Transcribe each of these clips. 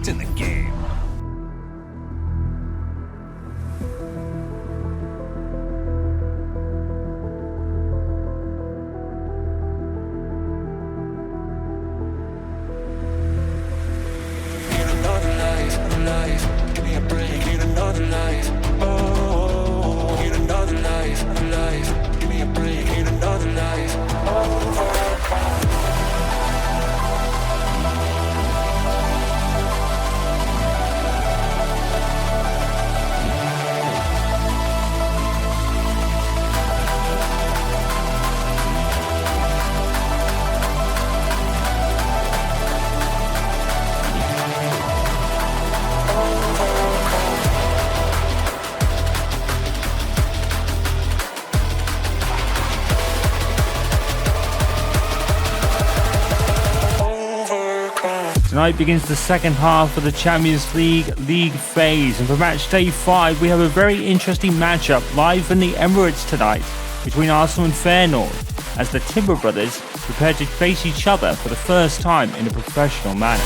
impact in the game. Tonight begins the second half of the Champions League phase, and for match day 5 we have a very interesting matchup live in the Emirates tonight between Arsenal and Feyenoord as the Timber brothers prepare to face each other for the first time in a professional manner.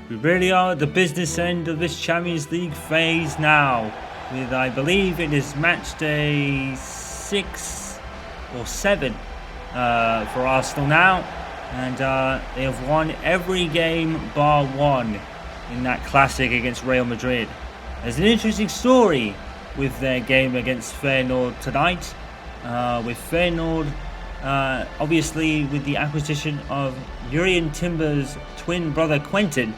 We really are at the business end of this Champions League phase now, with I believe it is match day 6 or 7 for Arsenal now, and they have won every game bar one in that classic against Real Madrid. There's an interesting story with their game against Feyenoord tonight, with Feyenoord obviously with the acquisition of Jurrien Timber's twin brother Quentin,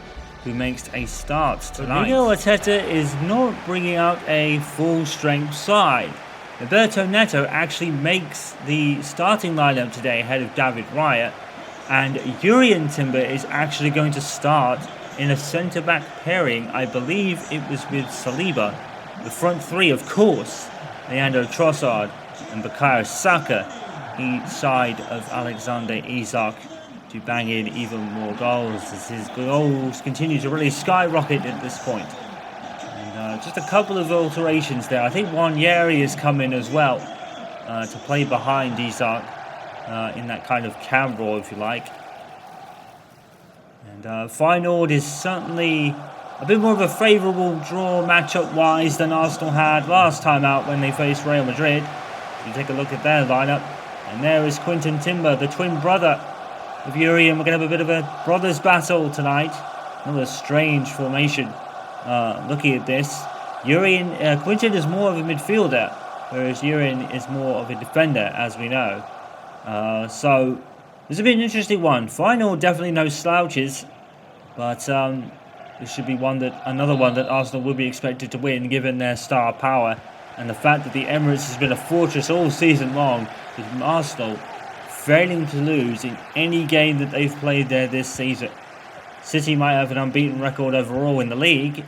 who makes a start tonight. Miguel Arteta is not bringing out a full-strength side. Roberto Neto actually makes the starting lineup today ahead of David Raya, and Jurrien Timber is actually going to start in a centre-back pairing. I believe it was with Saliba. The front three, of course, Leandro Trossard and Bukayo Saka, each side of Alexander Isak, to bang in even more goals as his goals continue to really skyrocket at this point. And just a couple of alterations there. I think Wanyeri has come in as well to play behind Isak in that kind of cam role, if you like. And Feyenoord is certainly a bit more of a favourable draw matchup-wise than Arsenal had last time out when they faced Real Madrid. You take a look at their lineup, and there is Quentin Timber, the twin brother of Jurrien. We're going to have a bit of a brothers battle tonight. Another strange formation. Looking at this, Quentin is more of a midfielder, whereas Jurrien is more of a defender, as we know. So this will be an interesting one. Final definitely no slouches, but this should be another one that Arsenal will be expected to win, given their star power and the fact that the Emirates has been a fortress all season long, with Arsenal failing to lose in any game that they've played there this season. City might have an unbeaten record overall in the league,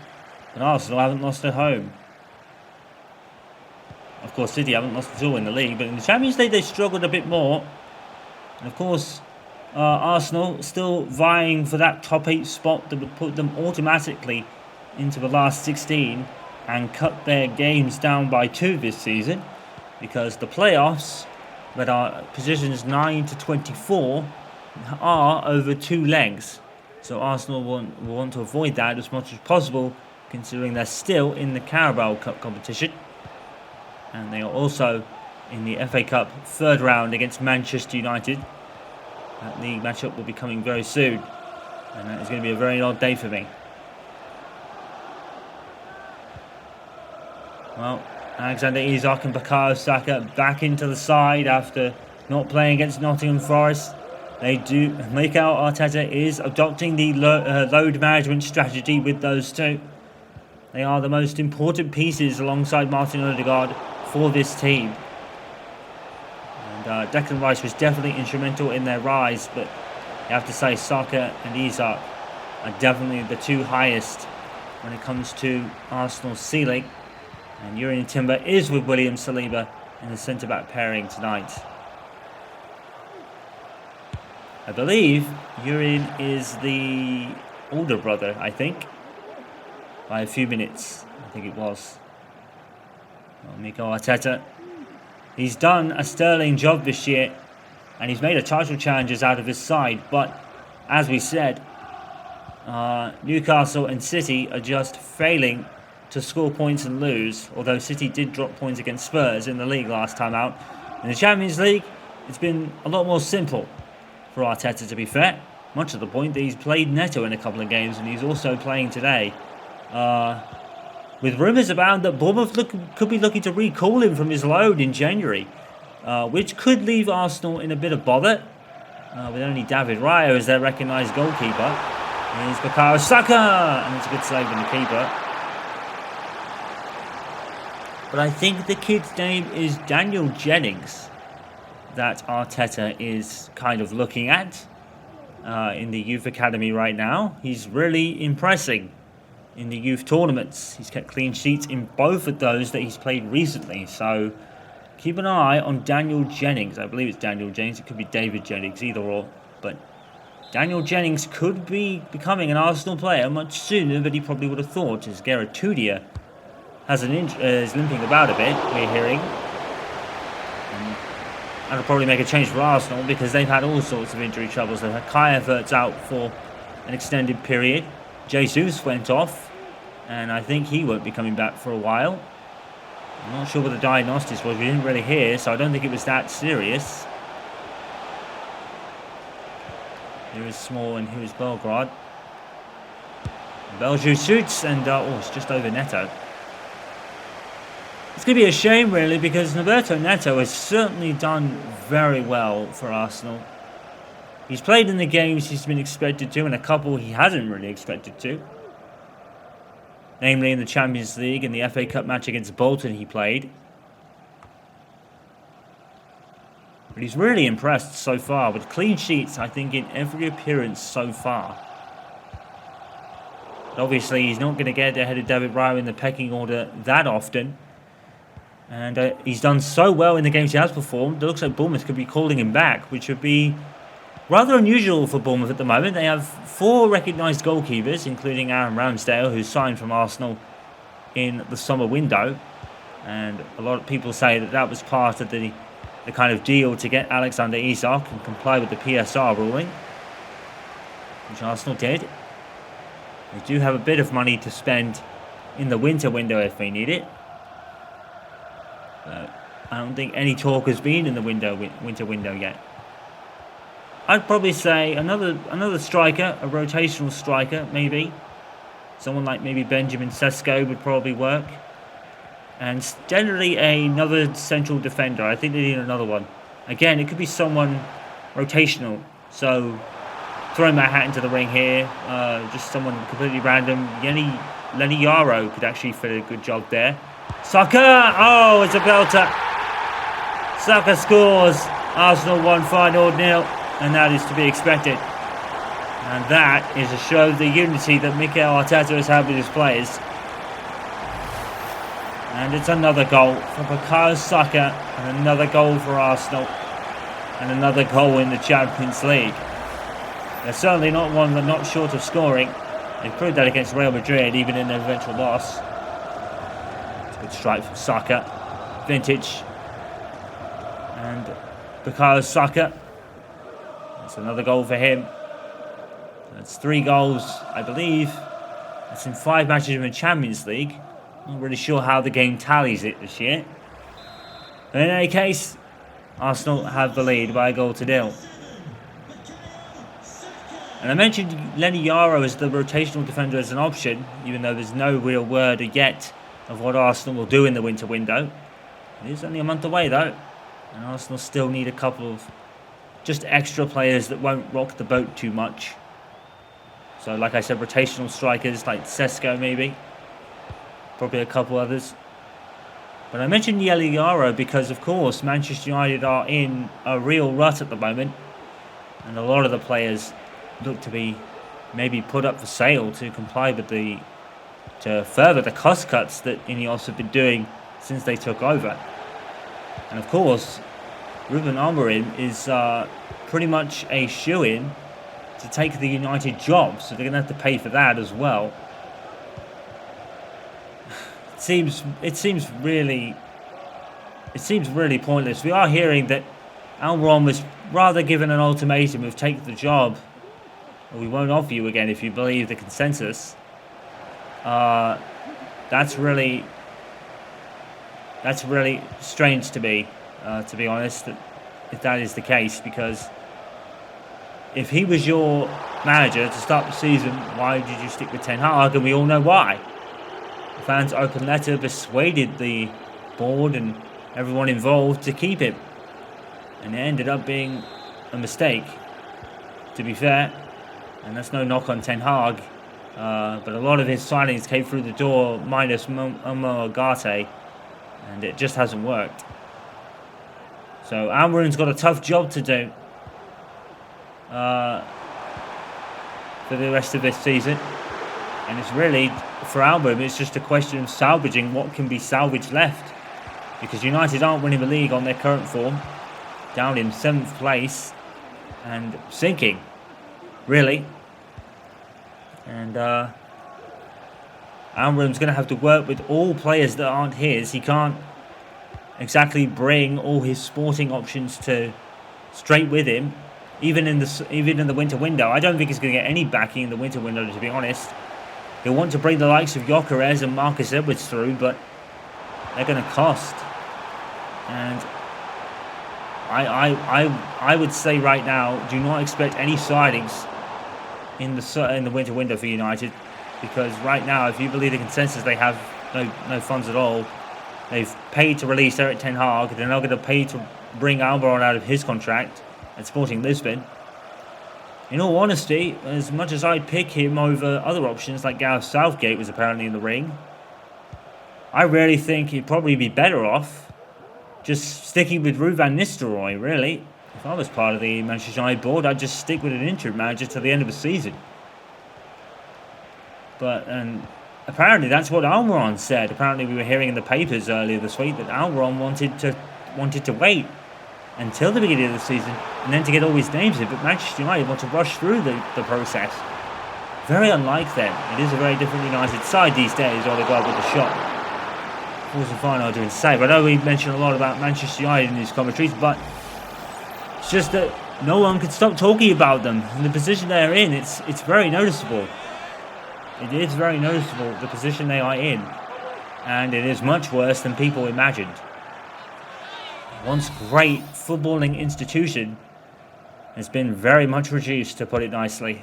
but Arsenal haven't lost at home. Of course, City haven't lost at all in the league, but in the Champions League they struggled a bit more. And of course, Arsenal still vying for that top 8 spot that would put them automatically into the last 16 and cut their games down by 2 this season, because the playoffs that are positions 9 to 24 are over 2 legs. So Arsenal will want to avoid that as much as possible, considering they're still in the Carabao Cup competition. And they are also in the FA Cup third round against Manchester United. That league matchup will be coming very soon, and that is going to be a very odd day for me. Well, Alexander Isak and Bukayo Saka back into the side after not playing against Nottingham Forest. Mikel Arteta is adopting the load management strategy with those two. They are the most important pieces alongside Martin Odegaard for this team. And Declan Rice was definitely instrumental in their rise, but you have to say Saka and Isak are definitely the two highest when it comes to Arsenal's ceiling. And Jurrien Timber is with William Saliba in the centre-back pairing tonight. I believe Jurrien is the older brother, I think. By a few minutes, I think it was. Well, Mikel Arteta He's done a sterling job this year, and he's made a title challengers out of his side. But as we said, Newcastle and City are just failing to score points and lose, although City did drop points against Spurs in the league last time out. In the Champions League, it's been a lot more simple for Arteta, to be fair, much to the point that he's played Neto in a couple of games, and he's also playing today. With rumours abound that Bournemouth could be looking to recall him from his loan in January, which could leave Arsenal in a bit of bother, with only David Raya as their recognised goalkeeper. Here's Bukayo Saka, and it's a good save from the keeper. But I think the kid's name is Daniel Jennings that Arteta is kind of looking at in the youth academy right now. He's really impressing in the youth tournaments. He's kept clean sheets in both of those that he's played recently. So keep an eye on Daniel Jennings. I believe it's Daniel Jennings. It could be David Jennings, either or. But Daniel Jennings could be becoming an Arsenal player much sooner than he probably would have thought, as Gareth Tudia has is limping about a bit, we're hearing. And that'll probably make a change for Arsenal because they've had all sorts of injury troubles. They've had Kai Havertz out for an extended period. Jesus went off, and I think he won't be coming back for a while. I'm not sure what the diagnosis was. We didn't really hear, so I don't think it was that serious. Here is Small and here is Belgrade. Belgium shoots, and it's just over Neto. It's going to be a shame, really, because Roberto Neto has certainly done very well for Arsenal. He's played in the games he's been expected to, and a couple he hasn't really expected to. Namely in the Champions League and the FA Cup match against Bolton he played. But he's really impressed so far, with clean sheets, I think, in every appearance so far. But obviously, he's not going to get ahead of David Raya in the pecking order that often. And he's done so well in the games he has performed, it looks like Bournemouth could be calling him back, which would be rather unusual for Bournemouth at the moment. They have 4 recognised goalkeepers, including Aaron Ramsdale, who signed from Arsenal in the summer window. And a lot of people say that that was part of the kind of deal to get Alexander Isak and comply with the PSR ruling, which Arsenal did. They do have a bit of money to spend in the winter window if they need it. I don't think any talk has been in the winter window yet. I'd probably say another striker, a rotational striker, maybe. Someone like maybe Benjamin Sesko would probably work. And generally another central defender. I think they need another one. Again, it could be someone rotational. So, throwing my hat into the ring here. Just someone completely random. Lenny Yaro could actually fit a good job there. Saka! Oh, it's a belter. Saka scores. Arsenal won 5-0, and that is to be expected. And that is a show of the unity that Mikel Arteta has had with his players. And it's another goal for Bukayo Saka, and another goal for Arsenal, and another goal in the Champions League. They're certainly not one that not short of scoring. They proved that against Real Madrid, even in their eventual loss. Good strike from Saka. Vintage. And Bukayo Saka. That's another goal for him. That's 3 goals, I believe. That's in 5 matches in the Champions League. Not really sure how the game tallies it this year. But in any case, Arsenal have the lead by 1-0. And I mentioned Lenny Yaro as the rotational defender as an option, even though there's no real word yet of what Arsenal will do in the winter window. It is only a month away though, and Arsenal still need a couple of just extra players that won't rock the boat too much. So like I said, rotational strikers like Sesko maybe, probably a couple others. But I mentioned Lenny Yaro because of course Manchester United are in a real rut at the moment, and a lot of the players look to be maybe put up for sale to comply with to further the cost cuts that Ineos have been doing since they took over. And of course, Ruben Amorim is pretty much a shoo-in to take the United job, so they're going to have to pay for that as well. It seems really it seems really pointless. We are hearing that Almiron was rather given an ultimatum of take the job, or we won't offer you again if you believe the consensus. That's really strange to me, to be honest, if that is the case, because if he was your manager to start the season, why did you stick with Ten Hag? And we all know why. The fans' open letter persuaded the board and everyone involved to keep him, and it ended up being a mistake, to be fair. And that's no knock on Ten Hag, but a lot of his signings came through the door minus Agate, and it just hasn't worked. So Almiron's got a tough job to do for the rest of this season, and it's really, for Almiron, it's just a question of salvaging what can be salvaged left, because United aren't winning the league on their current form, down in 7th place and sinking, really. And Almiron's going to have to work with all players that aren't his. He can't exactly bring all his sporting options to straight with him, even in the winter window. I don't think he's going to get any backing in the winter window, to be honest. He'll want to bring the likes of Gyökeres and Marcus Edwards through, but they're going to cost. And I would say right now, do not expect any signings in the winter window for United, because right now, if you believe the consensus, they have no funds at all. They've paid to release Erik Ten Hag. They're now going to pay to bring Almiron out of his contract at Sporting Lisbon. In all honesty, as much as I'd pick him over other options like Gareth Southgate was apparently in the ring, I really think he'd probably be better off just sticking with Ruud van Nistelrooy, really. If I was part of the Manchester United board, I'd just stick with an interim manager to the end of the season. But apparently that's what Almiron said. Apparently we were hearing in the papers earlier this week that Almiron wanted to wait until the beginning of the season and then to get all his names in. But Manchester United want to rush through the process. Very unlike them. It is a very different United side these days, Odegaard with the shot. Fourth and final doing save. I know we mentioned a lot about Manchester United in these commentaries, but it's just that no one could stop talking about them. And the position they're in, it's very noticeable. It is very noticeable, the position they are in. And it is much worse than people imagined. Once great footballing institution has been very much reduced, to put it nicely.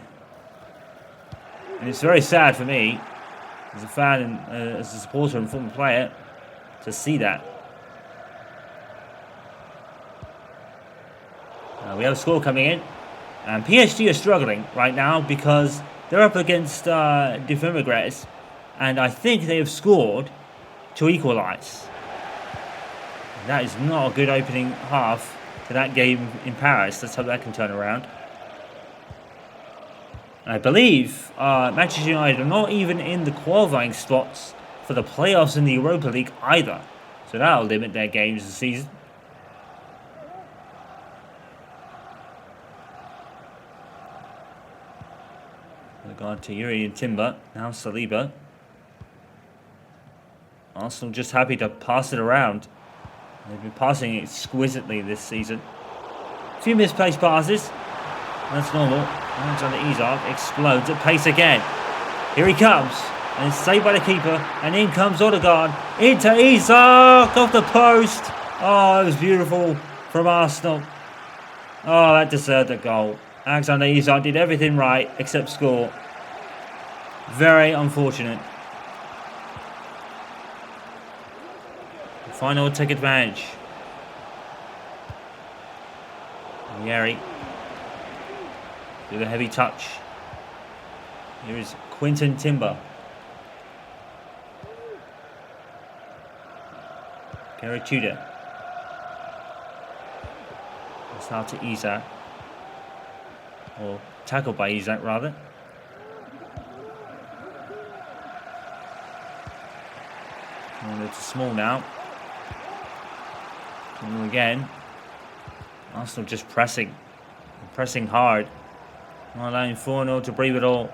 And it's very sad for me, as a fan and as a supporter and former player, to see that. We have a score coming in, and PSG are struggling right now because they're up against Defimigres, and I think they have scored to equalise. That is not a good opening half to that game in Paris. Let's hope that can turn around. And I believe Manchester United are not even in the qualifying spots for the playoffs in the Europa League either, so that'll limit their games this season. Regard to Yuri and Timber, now Saliba. Arsenal just happy to pass it around. They've been passing exquisitely this season. A few misplaced passes. That's normal. Alexander Isak explodes at pace again. Here he comes. And it's saved by the keeper. And in comes Odegaard. Into Isak. Off the post. Oh, it was beautiful from Arsenal. Oh, that deserved a goal. Alexander Isak did everything right except score. Very unfortunate. Feyenoord take advantage. Yeri with a heavy touch. Here is Quinton Timber. Gary Tudor. It's out to Isak. Or tackled by Isak, rather. And it's small now. And again, Arsenal just pressing hard, not allowing 4-0 to breathe at all.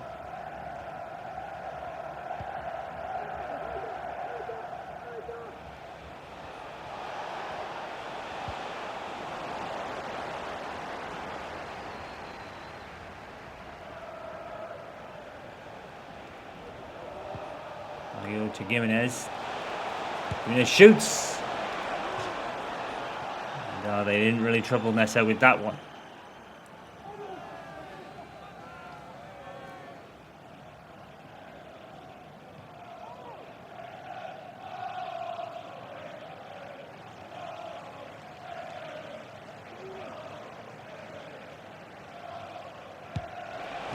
to Gimenez. Gimenez shoots. And, they didn't really trouble Neto with that one.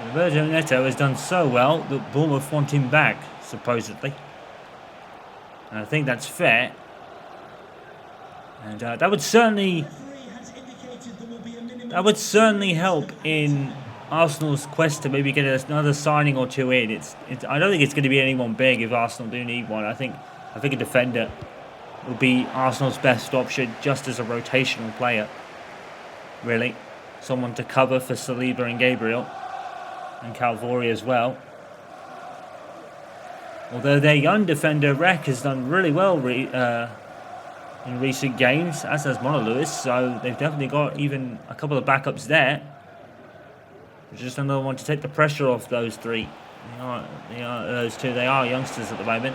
Roberto Neto has done so well that Bournemouth want him back, supposedly. And I think that's fair. And that would certainly help in Arsenal's quest to maybe get another signing or two in. I don't think it's going to be anyone big if Arsenal do need one. I think a defender will be Arsenal's best option just as a rotational player. Really. Someone to cover for Saliba and Gabriel. And Calvori as well. Although their young defender, Rek, has done really well in recent games, as has Mono Lewis, so they've definitely got even a couple of backups there. Just another one to take the pressure off those three. Those two, they are youngsters at the moment.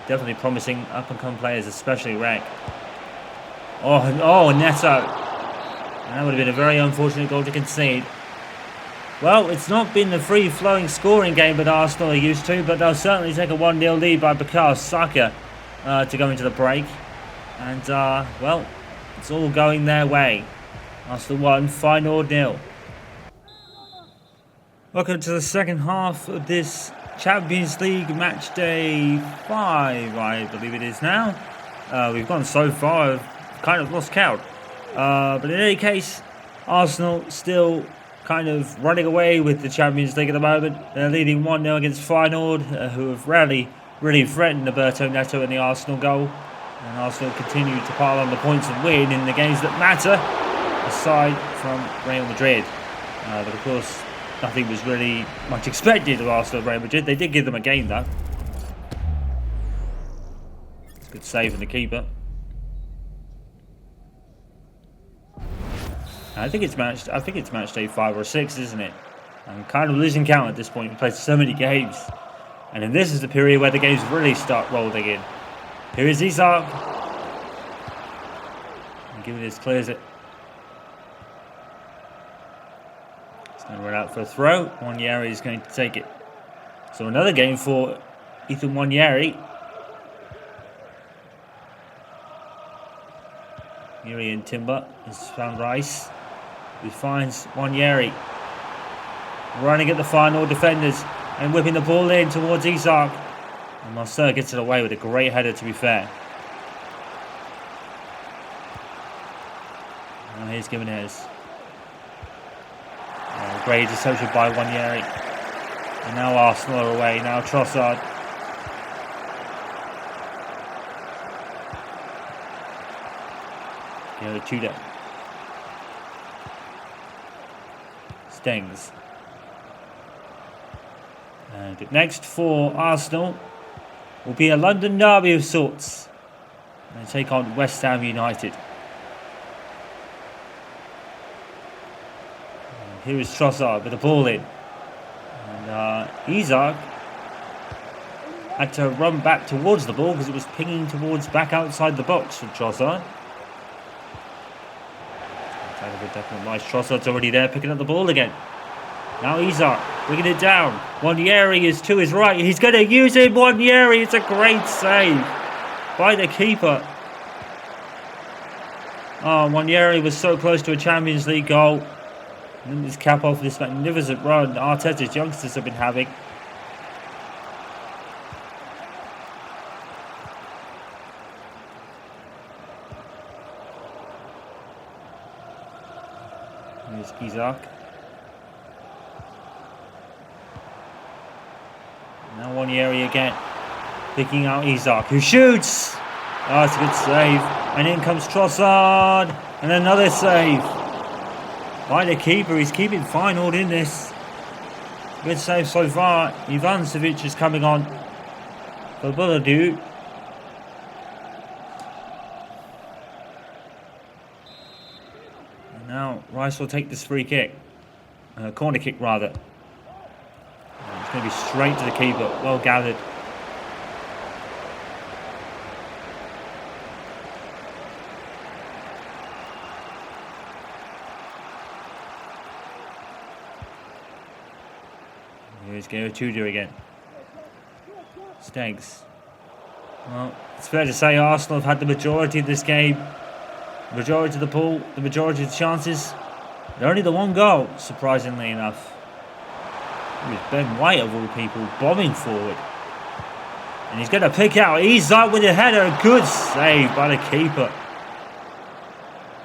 Definitely promising up-and-coming players, especially Rek. Oh, Neto. And that would have been a very unfortunate goal to concede. Well, it's not been the free-flowing scoring game that Arsenal are used to, but they'll certainly take a 1-0 lead by Bukayo Saka to go into the break. And, well, it's all going their way. Arsenal 1, Feyenoord 0. Welcome to the second half of this Champions League match day 5, I believe it is now. We've gone so far, I've kind of lost count. But in any case, Arsenal still kind of running away with the Champions League at the moment. They're leading 1-0 against Feyenoord, who have rarely really threatened Roberto Neto in the Arsenal goal. And Arsenal continue to pile on the points and win in the games that matter, aside from Real Madrid. But of course, nothing was really much expected of Arsenal and Real Madrid. They did give them a game though. Good save from the keeper. I think it's match day 5 or 6, isn't it? I'm kind of losing count at this point. We've played so many games. And then this is the period where the games really start rolling in. Here is Isak. And Gimenez clears it. It's going to run out for a throw. Wanyeri is going to take it. So another game for Ethan Wanyeri. Yuri and Timber has found Rice. He finds Wanyeri running at the Feyenoord defenders and whipping the ball in towards Isak. And Marcel gets it away with a great header, to be fair. Now here's Gimenez. Great interception by Wanyeri. And now Arsenal are away. Now Trossard. Tudor. Stings. And next for Arsenal will be a London derby of sorts. They take on West Ham United. And here is Trossard with the ball in. And Isak had to run back towards the ball because it was pinging towards back outside the box from Trossard. Nice. Trossard's already there, picking up the ball again. Now Isak bringing it down. Wanyeri is to his right. He's going to use it. Wanyeri. It's a great save by the keeper. Oh, Wanyeri was so close to a Champions League goal. And then this cap off this magnificent run Arteta's youngsters have been having. Here's Isak. Now Wanyeri again. Picking out Isak, who shoots! Oh, it's a good save. And in comes Trossard. And another save by the keeper. He's keeping Feyenoord in this. Good save so far. Ivanovic is coming on for Buladu. And now Rice will take this free kick. Corner kick rather. It's going to be straight to the keeper. Well gathered Here's Gary Tudor again. Steggs. Well, it's fair to say Arsenal have had the majority of this game. The majority of the ball, the majority of the chances. But only the one goal, surprisingly enough. It was Ben White, of all people, bombing forward. And he's going to pick out Isak with a header. Good save by the keeper.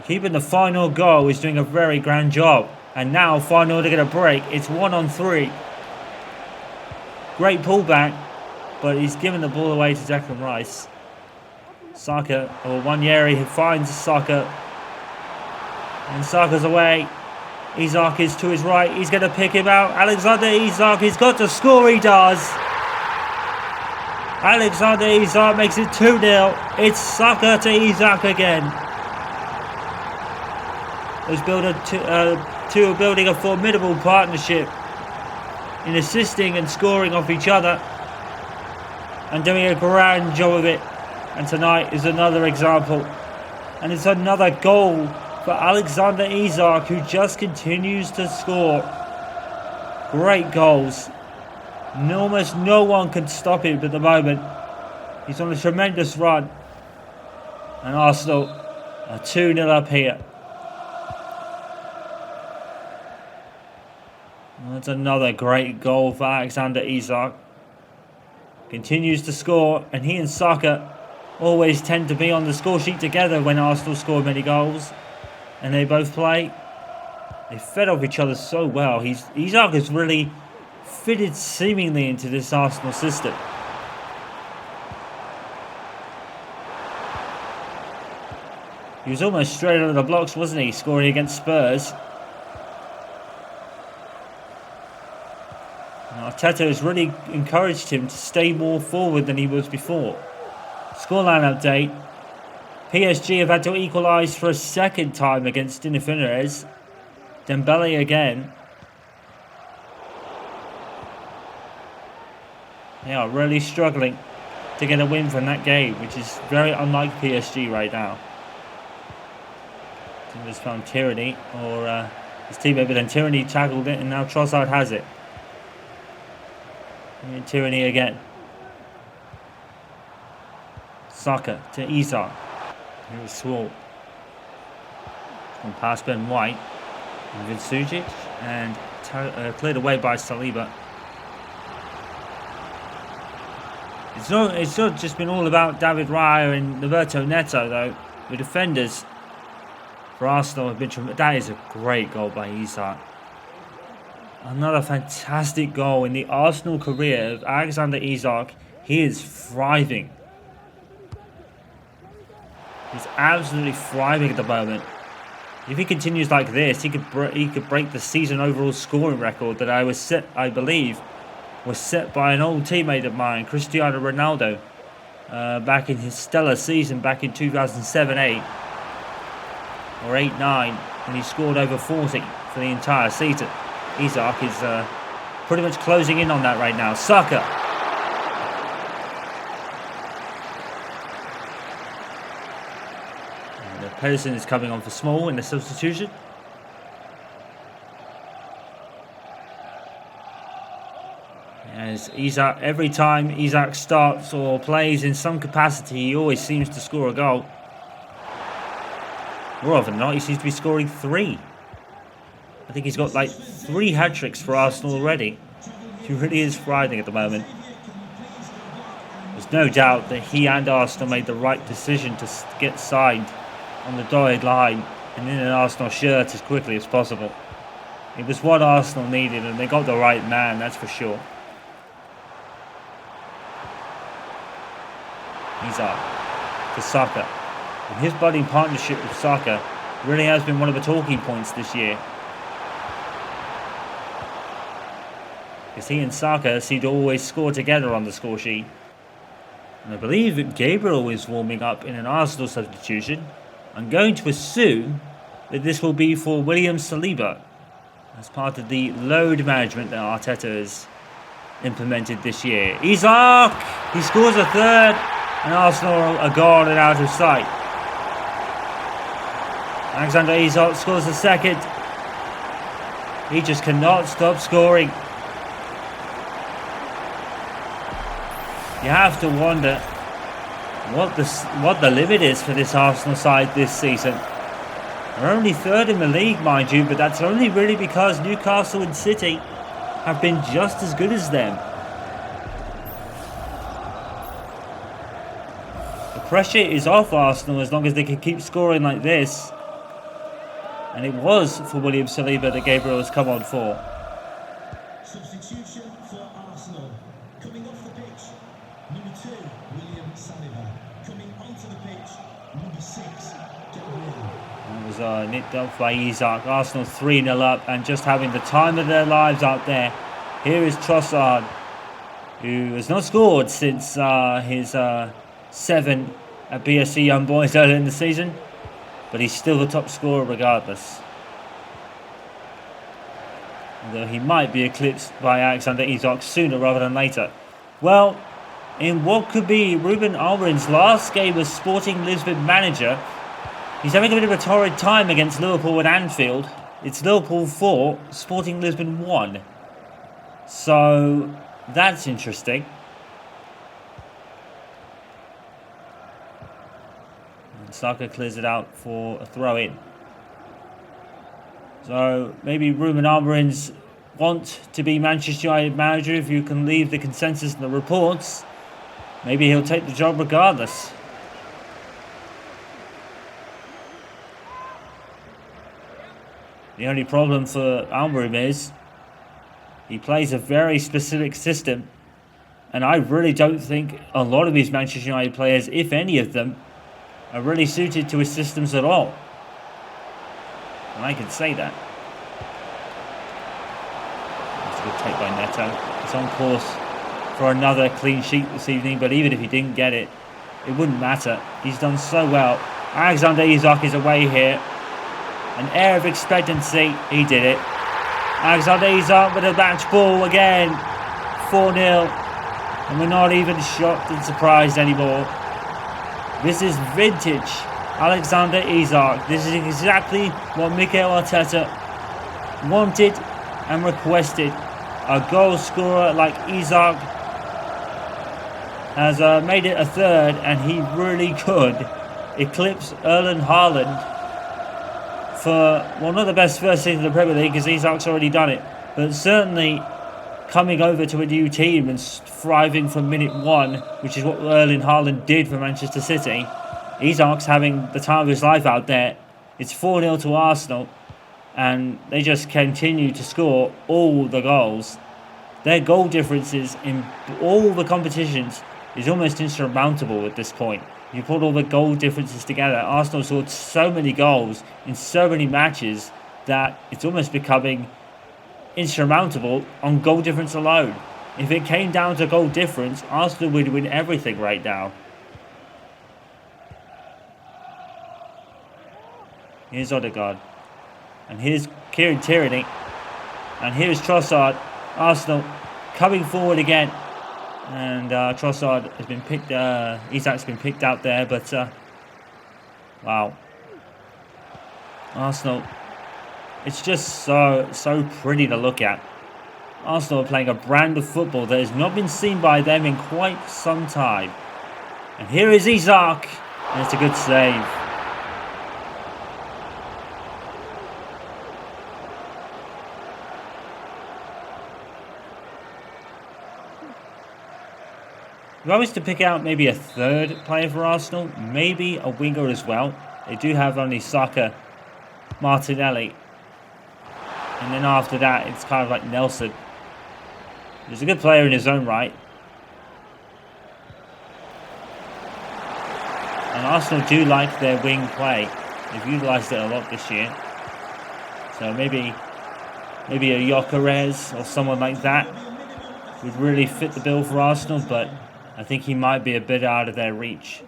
Keeping the final goal is doing a very grand job. And now Feyenoord are going to break. It's 1-on-3. Great pullback. But he's given the ball away to Declan Rice. Saka, or Wanyeri, finds Saka. And Saka's away. Isak is to his right. He's going to pick him out. Alexander Isak, he's got to score. He does. Alexander Isak makes it 2-0. It's Saka to Isak again. Those two are building a formidable partnership in assisting and scoring off each other and doing a grand job of it. And tonight is another example. And it's another goal for Alexander Isak, who just continues to score great goals. Almost no one can stop him at the moment. He's on a tremendous run. And Arsenal are 2-0 up here. That's another great goal for Alexander Isak. Continues to score, and he and Saka always tend to be on the score sheet together when Arsenal score many goals. And they both play. They fed off each other so well. Isak has really fitted seemingly into this Arsenal system. He was almost straight out of the blocks, wasn't he? Scoring against Spurs. And Arteta has really encouraged him to stay more forward than he was before. Scoreline update. PSG have had to equalise for a second time against Feyenoord. Dembele again. They are really struggling to get a win from that game, which is very unlike PSG right now. He just found Tyranny, or his teammate, but then Tyranny tackled it, and now Trossard has it. And Tyranny again. Saka to Isak. Here's Swall. Gone past Ben White. And Vinsujic. And cleared away by Saliba. It's not just been all about David Raya and Roberto Neto, though. The defenders for Arsenal have been tremendous. That is a great goal by Isak. Another fantastic goal in the Arsenal career of Alexander Isak. He is thriving. He's absolutely thriving at the moment. If he continues like this, he could break the season overall scoring record that I believe was set by an old teammate of mine, Cristiano Ronaldo, back in his stellar season back in 2007-8 or 8-9, when he scored over 40 for the entire season. Isak is pretty much closing in on that right now. Saka. And Pedersen is coming on for Small in the substitution. As Isak, every time Isak starts or plays in some capacity, he always seems to score a goal. More often than not, he seems to be scoring 3. I think he's got like 3 hat-tricks for Arsenal already. He really is thriving at the moment. There's no doubt that he and Arsenal made the right decision to get signed on the dotted line and in an Arsenal shirt as quickly as possible. It was what Arsenal needed, and they got the right man, that's for sure. Isak to Saka. And his budding partnership with Saka really has been one of the talking points this year. Because he and Saka seem to always score together on the score sheet. And I believe that Gabriel is warming up in an Arsenal substitution. I'm going to assume that this will be for William Saliba, as part of the load management that Arteta has implemented this year. Isak! He scores a third, and Arsenal are gone and out of sight. Alexander Isak scores a second. He just cannot stop scoring. You have to wonder what the limit is for this Arsenal side this season. They're only third in the league, mind you, but that's only really because Newcastle and City have been just as good as them. The pressure is off Arsenal as long as they can keep scoring like this. And it was for William Saliba that Gabriel has come on for. Substitution for Arsenal. Coming off the pitch, number 2, William Saliba. Coming onto the pitch, number 6, Gabriel. That was nicked up by Isak. Arsenal 3-0 up and just having the time of their lives out there. Here is Trossard, who has not scored since his 7 at BSC Young Boys earlier in the season. But he's still the top scorer regardless. Although he might be eclipsed by Alexander Isak sooner rather than later. Well, in what could be Ruben Amorim's last game as Sporting Lisbon manager, he's having a bit of a torrid time against Liverpool at Anfield. It's Liverpool 4, Sporting Lisbon 1. So, that's interesting. Saka clears it out for a throw-in. So maybe Ruben Amorim's want to be Manchester United manager, if you can leave the consensus and the reports. Maybe he'll take the job regardless. The only problem for Amorim is he plays a very specific system, and I really don't think a lot of these Manchester United players, if any of them, are really suited to his systems at all. And I can say that. That's a good take by Neto. It's on course for another clean sheet this evening, but even if he didn't get it, it wouldn't matter. He's done so well. Alexander Isak is away here. An air of expectancy. He did it. Alexander Isak with a match ball again. 4-0. And we're not even shocked and surprised anymore. This is vintage Alexander Isak. This is exactly what Mikel Arteta wanted and requested. A goal scorer like Isak has made it a third, and he really could eclipse Erling Haaland for, well, not the best first season in the Premier League because Isak's already done it, but certainly coming over to a new team and thriving from minute 1, which is what Erling Haaland did for Manchester City. Isak's having the time of his life out there. It's 4-0 to Arsenal, and they just continue to score all the goals. Their goal differences in all the competitions is almost insurmountable at this point. You put all the goal differences together, Arsenal scored so many goals in so many matches that it's almost becoming insurmountable on goal difference alone. If it came down to goal difference, Arsenal would win everything right now. Here's Odegaard. And here's Kieran Tierney. And here's Trossard. Arsenal coming forward again. And Trossard has been picked, Isak's been picked out there, but wow. Arsenal, it's just so pretty to look at. Arsenal are playing a brand of football that has not been seen by them in quite some time. And here is Isak, and it's a good save. If I was to pick out maybe a third player for Arsenal, maybe a winger as well. They do have only Saka, Martinelli. And then after that, it's kind of like Nelson. He's a good player in his own right. And Arsenal do like their wing play. They've utilised it a lot this year. So maybe a Gyökeres or someone like that would really fit the bill for Arsenal, but I think he might be a bit out of their reach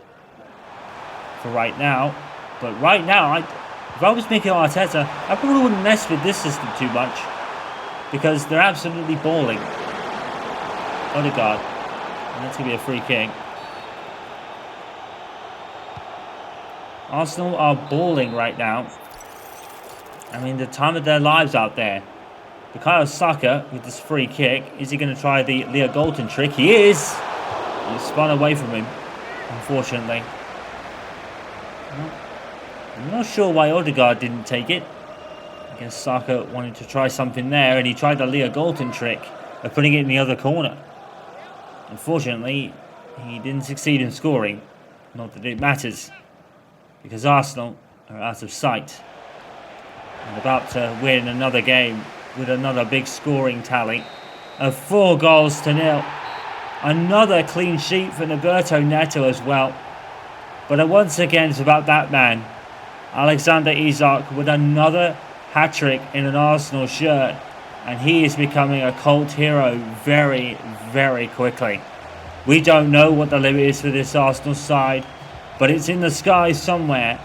for right now. But right now, if I was Mikel Arteta, I probably wouldn't mess with this system too much because they're absolutely balling. Odegaard. And that's going to be a free kick. Arsenal are balling right now. I mean, the time of their lives out there. Bukayo Saka with this free kick. Is he going to try the Leo Golden trick? He is! It spun away from him, unfortunately. I'm not sure why Odegaard didn't take it. I guess Saka wanted to try something there, and he tried the Leo Golden trick of putting it in the other corner. Unfortunately, he didn't succeed in scoring. Not that it matters, because Arsenal are out of sight and about to win another game with another big scoring tally of 4-0. Another clean sheet for Roberto Neto as well. But once again, it's about that man, Alexander Isak, with another hat-trick in an Arsenal shirt. And he is becoming a cult hero very, very quickly. We don't know what the limit is for this Arsenal side, but it's in the sky somewhere.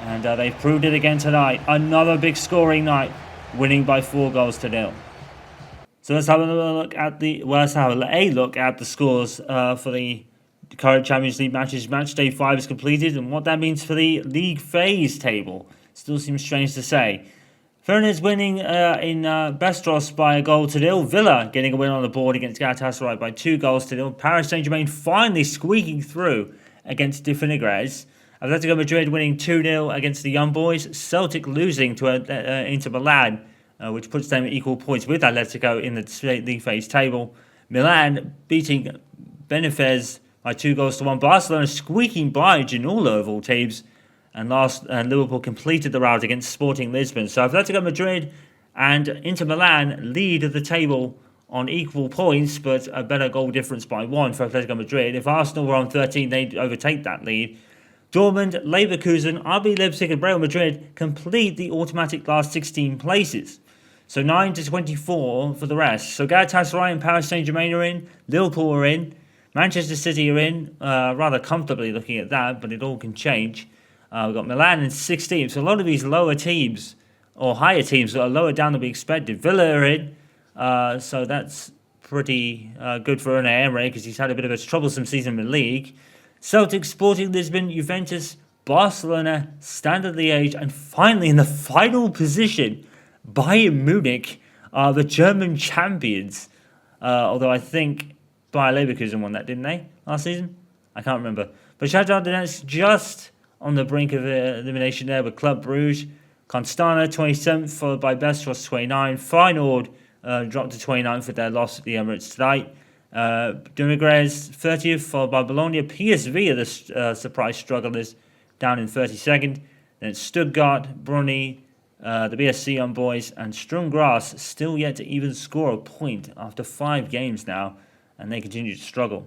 And they've proved it again tonight. Another big scoring night, winning by 4-0. So let's have a look at the scores for the current Champions League matches. Match day 5 is completed, and what that means for the league phase table still seems strange to say. Feyenoord winning in Bestros by 1-0. Villa getting a win on the board against Galatasaray by 2-0. Paris Saint-Germain finally squeaking through against Feyenoord. Atletico Madrid winning 2-0 against the Young Boys. Celtic losing to Inter Milan, which puts them at equal points with Atletico in the league phase table. Milan beating Benfica by 2-1. Barcelona squeaking by Genoa of all teams. And Liverpool completed the rout against Sporting Lisbon. So Atletico Madrid and Inter Milan lead the table on equal points, but a better goal difference by 1 for Atletico Madrid. If Arsenal were on 13, they'd overtake that lead. Dortmund, Leverkusen, RB Leipzig and Real Madrid complete the automatic last 16 places. So 9 to 24 for the rest. So Galatasaray and Paris Saint-Germain are in. Liverpool are in. Manchester City are in. Rather comfortably looking at that, but it all can change. We've got Milan in 16th. So a lot of these lower teams, or higher teams that are lower down than we expected. Villa are in. So that's pretty good for Unai Emery, because he's had a bit of a troublesome season in the league. Celtic, Sporting Lisbon, Juventus, Barcelona, Standard Liège, and finally in the final position, Bayern Munich are the German champions. Although I think Bayer Leverkusen won that, didn't they, last season? I can't remember. But Shakhtar Donetsk just on the brink of elimination there with Club Brugge. Constana 27th, followed by Bestros 29. Feyenoord dropped to 29th with their loss at the Emirates tonight. Dunagres 30th, followed by Bologna. PSV are the surprise strugglers, down in 32nd. Then Stuttgart, Bruni, the BSC Young Boys, and Sturm Graz still yet to even score a point after 5 games now, and they continue to struggle.